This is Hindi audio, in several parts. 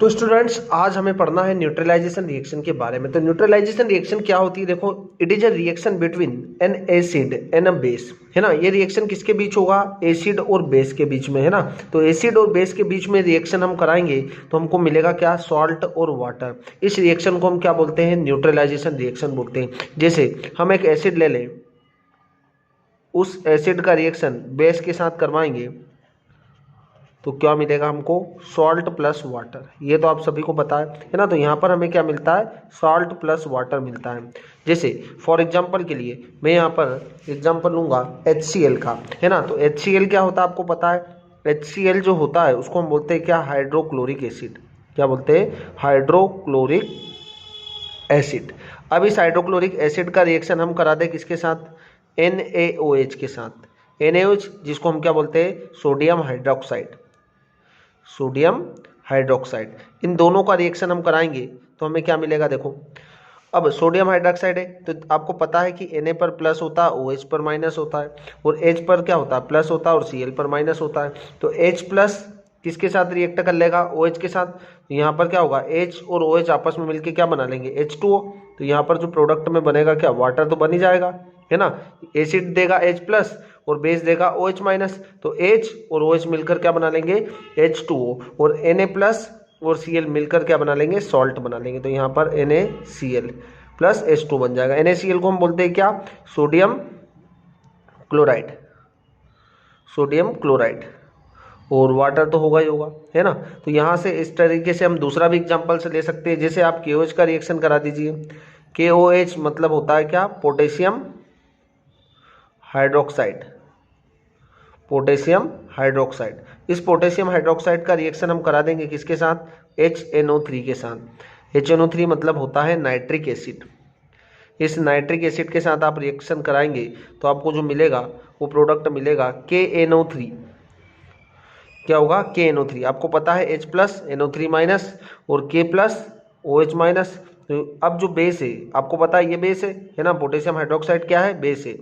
तो स्टूडेंट्स आज हमें पढ़ना है न्यूट्रलाइजेशन रिएक्शन के बारे में। तो न्यूट्रलाइजेशन रिएक्शन क्या होती है? देखो, it is a reaction between an acid and a base, है ना। ये रिएक्शन किसके बीच होगा? एसिड और बेस के बीच में, है ना। तो एसिड और बेस के बीच में रिएक्शन हम कराएंगे तो हमको मिलेगा क्या? सॉल्ट और वाटर। इस रिएक्शन को हम क्या बोलते हैं? न्यूट्रलाइजेशन रिएक्शन बोलते हैं। जैसे हम एक एसिड ले लें, उस एसिड का रिएक्शन बेस के साथ करवाएंगे तो क्या मिलेगा हमको? Salt plus water. ये तो आप सभी को पता है ना। तो यहाँ पर हमें क्या मिलता है? सॉल्ट प्लस वाटर मिलता है। जैसे फॉर एग्जांपल के लिए मैं यहाँ पर एग्जांपल लूँगा HCl का, है ना। तो HCl क्या होता है आपको पता है? HCl जो होता है उसको हम बोलते हैं क्या? Hydrochloric acid. क्या बोलते हैं? Hydrochloric acid. अब इस हाइड्रोक्लोरिक एसिड का रिएक्शन हम करा दें किसके साथ? NaOH के साथ। NaOH जिसको हम क्या बोलते हैं? Sodium hydroxide. सोडियम हाइड्रोक्साइड, इन दोनों का रिएक्शन हम कराएंगे तो हमें क्या मिलेगा? देखो, अब सोडियम हाइड्रोक्साइड है तो आपको पता है कि Na पर प्लस होता है, OH पर माइनस होता है, और H पर क्या होता है? प्लस होता है, और Cl पर माइनस होता है। तो H प्लस किसके साथ रिएक्ट कर लेगा? OH के साथ। तो यहाँ पर क्या होगा? H और OH आपस में मिलकर क्या बना लेंगे? H2O। तो यहाँ पर जो प्रोडक्ट में बनेगा क्या? वाटर तो बन ही जाएगा, है ना। एसिड देगा H प्लस और बेस देगा OH माइनस, तो H और OH मिलकर क्या बना लेंगे? H2O। और Na प्लस और Cl मिलकर क्या बना लेंगे? सॉल्ट बना लेंगे। तो यहाँ पर NaCl प्लस H2 बन जाएगा। NaCl को हम बोलते हैं क्या? Sodium chloride. Sodium chloride. और वाटर तो होगा ही होगा, है ना। तो यहाँ से इस तरीके से हम दूसरा भी एग्जांपल से ले सकते हैं। जैसे आप KOH का रिएक्शन करा दीजिए। KOH मतलब होता है क्या? Potassium hydroxide. Potassium hydroxide. इस पोटेशियम हाइड्रोक्साइड का रिएक्शन हम करा देंगे किसके साथ? HNO3 के साथ। HNO3 मतलब होता है नाइट्रिक एसिड। इस नाइट्रिक एसिड के साथ आप रिएक्शन कराएंगे तो आपको जो मिलेगा वो प्रोडक्ट मिलेगा KNO3। क्या होगा? KNO3। आपको पता है H प्लस NO3 माइनस और K प्लस OH माइनस। तो अब जो बेस है आपको पता है ये बेस है ना। पोटेशियम हाइड्रोक्साइड क्या है? बेस है।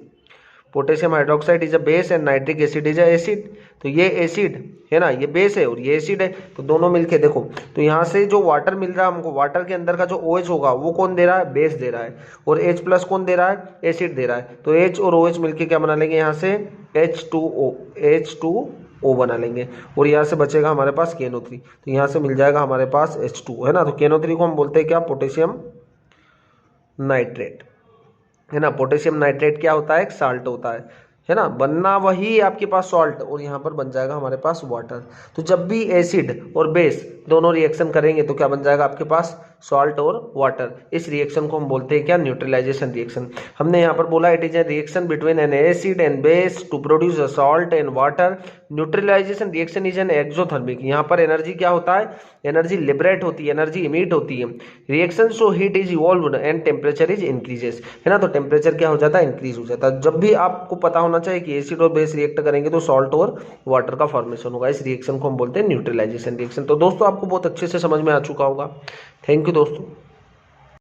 Potassium hydroxide is a base and nitric acid is a acid. तो ये एसिड है ना, ये बेस है और ये एसिड है, तो दोनों मिलके देखो। तो यहाँ से जो वाटर मिल रहा है हमको, वाटर के अंदर का जो OH होगा वो कौन दे रहा है? बेस दे रहा है। और H प्लस कौन दे रहा है? एसिड दे रहा है। तो H और OH मिलके क्या बना लेंगे? यहाँ से H2O बना लेंगे। और यहाँ से बचेगा हमारे पास KNO3। तो यहाँ से मिल जाएगा हमारे पास H2O, है ना। तो KNO3 को हम बोलते हैं क्या? पोटेशियम नाइट्रेट, है ना। पोटेशियम नाइट्रेट क्या होता है? एक साल्ट होता है ना। बनना वही आपके पास सॉल्ट, और यहाँ पर बन जाएगा हमारे पास वाटर। तो जब भी एसिड और बेस दोनों रिएक्शन करेंगे तो क्या बन जाएगा आपके पास? सॉल्ट और वाटर। इस रिएक्शन को हम बोलते हैं क्या? Neutralization reaction. हमने यहाँ पर बोला it is a reaction between an acid and base to produce a salt and water. Neutralization reaction is an exothermic. यहाँ पर एनर्जी क्या होता है? एनर्जी लिबरेट होती है, एनर्जी इमिट होती है। Reaction so heat is evolved and temperature is increases, है ना। तो टेम्परेचर क्या हो जाता है? इंक्रीज हो जाता है। जब भी आपको पता होना चाहिए कि एसिड और बेस रिएक्ट करेंगे तो सॉल्ट और वाटर का फॉर्मेशन होगा। इस रिएक्शन को हम बोलते हैं न्यूट्रलाइजेशन रिएक्शन। तो दोस्तों आपको बहुत अच्छे से समझ में आ चुका होगा। थैंक यू दोस्तों।